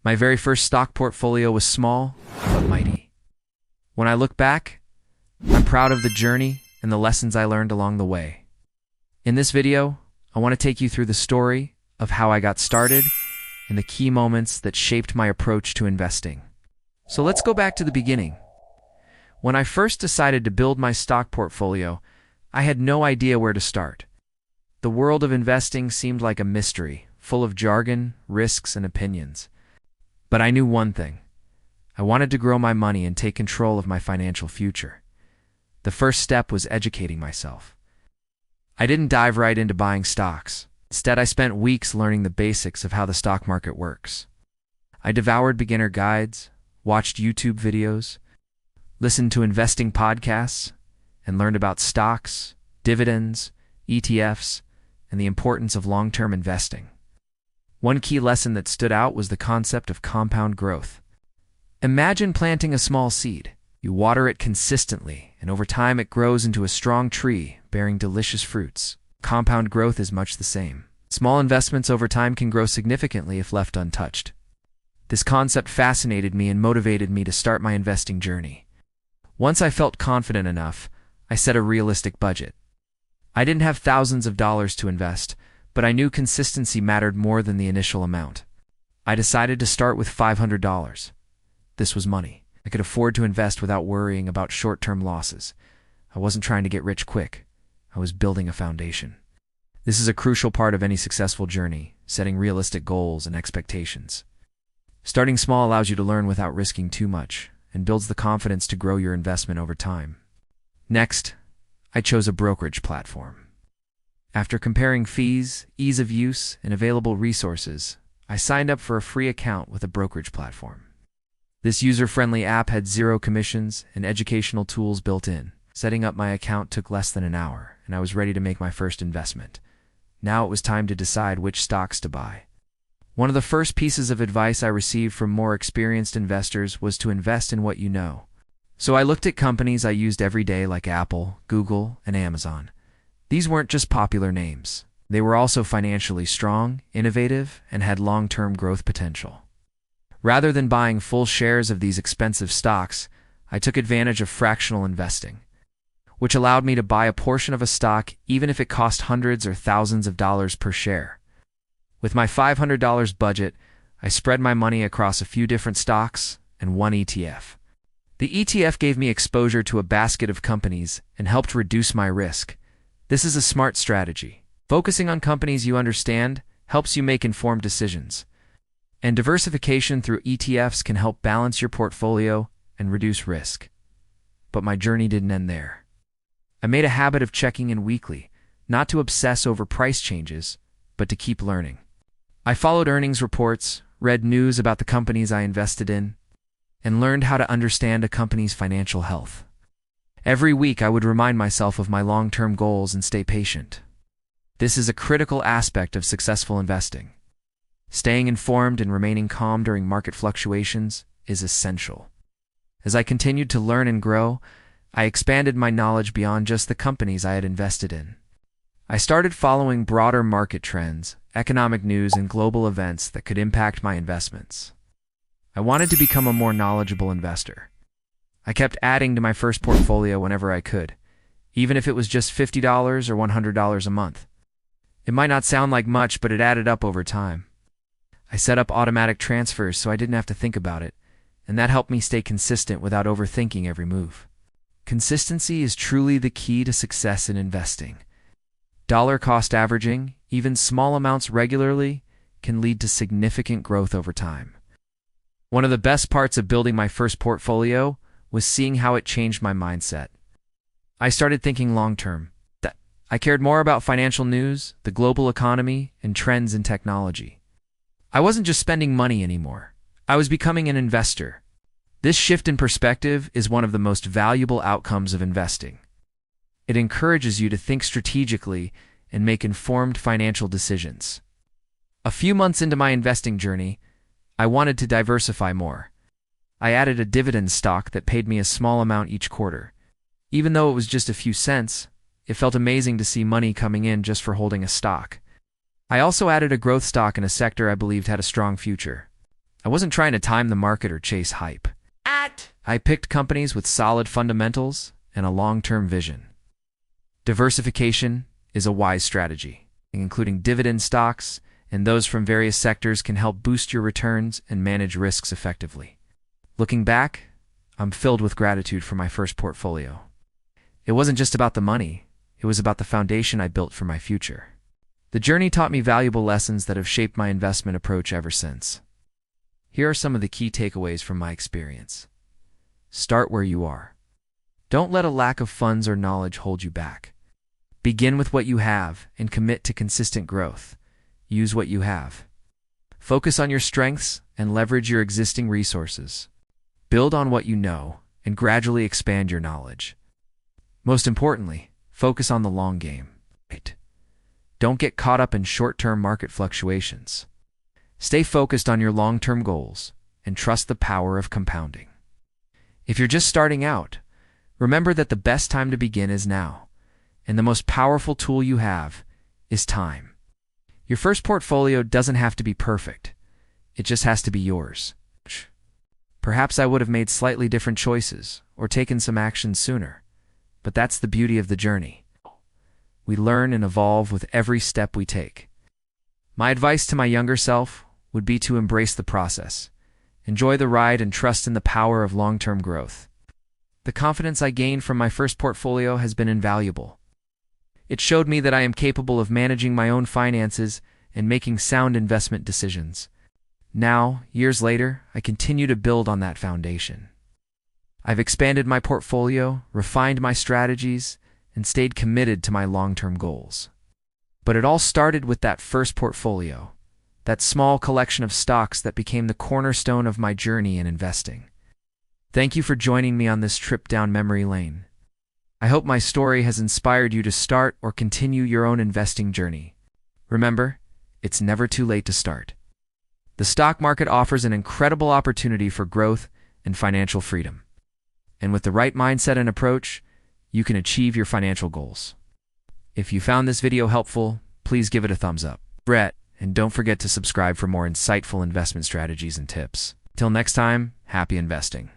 My very first stock portfolio was small, but mighty. When I look back, I'm proud of the journey and the lessons I learned along the way. In this video, I want to take you through the story of how I got started and the key moments that shaped my approach to investing. So let's go back to the beginning. When I first decided to build my stock portfolio, I had no idea where to start. The world of investing seemed like a mystery, full of jargon, risks, and opinions. But I knew one thing. I wanted to grow my money and take control of my financial future. The first step was educating myself. I didn't dive right into buying stocks. Instead, I spent weeks learning the basics of how the stock market works. I devoured beginner guides, watched YouTube videos, listened to investing podcasts, and learned about stocks, dividends, ETFs, and the importance of long-term investing. One key lesson that stood out was the concept of compound growth. Imagine planting a small seed. You water it consistently, and over time it grows into a strong tree, bearing delicious fruits. Compound growth is much the same. Small investments over time can grow significantly if left untouched. This concept fascinated me and motivated me to start my investing journey. Once I felt confident enough, I set a realistic budget. I didn't have thousands of dollars to invest, but I knew consistency mattered more than the initial amount. I decided to start with $500. This was money. I could afford to invest without worrying about short-term losses. I wasn't trying to get rich quick. I was building a foundation. This is a crucial part of any successful journey, setting realistic goals and expectations. Starting small allows you to learn without risking too much, and builds the confidence to grow your investment over time. Next, I chose a brokerage platform. After comparing fees, ease of use, and available resources, I signed up for a free account with a brokerage platform. This user-friendly app had zero commissions and educational tools built in. Setting up my account took less than an hour, and I was ready to make my first investment. Now it was time to decide which stocks to buy. One of the first pieces of advice I received from more experienced investors was to invest in what you know. So I looked at companies I used every day like Apple, Google, and Amazon. These weren't just popular names. They were also financially strong, innovative, and had long-term growth potential. Rather than buying full shares of these expensive stocks, I took advantage of fractional investing, which allowed me to buy a portion of a stock even if it cost hundreds or thousands of dollars per share. With my $500 budget, I spread my money across a few different stocks and one ETF. The ETF gave me exposure to a basket of companies and helped reduce my risk. This is a smart strategy. Focusing on companies you understand helps you make informed decisions. And diversification through ETFs can help balance your portfolio and reduce risk. But my journey didn't end there. I made a habit of checking in weekly, not to obsess over price changes, but to keep learning. I followed earnings reports, read news about the companies I invested in, and learned how to understand a company's financial health. Every week I would remind myself of my long-term goals and stay patient. This is a critical aspect of successful investing. Staying informed and remaining calm during market fluctuations is essential. As I continued to learn and grow, I expanded my knowledge beyond just the companies I had invested in. I started following broader market trends, economic news, and global events that could impact my investments. I wanted to become a more knowledgeable investor. I kept adding to my first portfolio whenever I could, even if it was just $50 or $100 a month. It might not sound like much, but it added up over time. I set up automatic transfers so I didn't have to think about it, and that helped me stay consistent without overthinking every move. Consistency is truly the key to success in investing. Dollar cost averaging, even small amounts regularly, can lead to significant growth over time. One of the best parts of building my first portfolio was seeing how it changed my mindset. I started thinking long-term. I cared more about financial news, the global economy, and trends in technology. I wasn't just spending money anymore. I was becoming an investor. This shift in perspective is one of the most valuable outcomes of investing. It encourages you to think strategically and make informed financial decisions. A few months into my investing journey, I wanted to diversify more. I added a dividend stock that paid me a small amount each quarter. Even though it was just a few cents, it felt amazing to see money coming in just for holding a stock. I also added a growth stock in a sector I believed had a strong future. I wasn't trying to time the market or chase hype. I picked companies with solid fundamentals and a long-term vision. Diversification is a wise strategy, including dividend stocks and those from various sectors can help boost your returns and manage risks effectively. Looking back, I'm filled with gratitude for my first portfolio. It wasn't just about the money, it was about the foundation I built for my future. The journey taught me valuable lessons that have shaped my investment approach ever since. Here are some of the key takeaways from my experience. Start where you are. Don't let a lack of funds or knowledge hold you back. Begin with what you have and commit to consistent growth. Use what you have. Focus on your strengths and leverage your existing resources. Build on what you know and gradually expand your knowledge. Most importantly, focus on the long game. Don't get caught up in short-term market fluctuations. Stay focused on your long-term goals and trust the power of compounding. If you're just starting out, remember that the best time to begin is now, and the most powerful tool you have is time. Your first portfolio doesn't have to be perfect. It just has to be yours. Perhaps I would have made slightly different choices or taken some action sooner, but that's the beauty of the journey. We learn and evolve with every step we take. My advice to my younger self would be to embrace the process, enjoy the ride, and trust in the power of long-term growth. The confidence I gained from my first portfolio has been invaluable. It showed me that I am capable of managing my own finances and making sound investment decisions. Now, years later, I continue to build on that foundation. I've expanded my portfolio, refined my strategies, and stayed committed to my long-term goals. But it all started with that first portfolio, that small collection of stocks that became the cornerstone of my journey in investing. Thank you for joining me on this trip down memory lane. I hope my story has inspired you to start or continue your own investing journey. Remember, it's never too late to start. The stock market offers an incredible opportunity for growth and financial freedom. And with the right mindset and approach, you can achieve your financial goals. If you found this video helpful, please give it a thumbs up. And don't forget to subscribe for more insightful investment strategies and tips. Till next time, happy investing.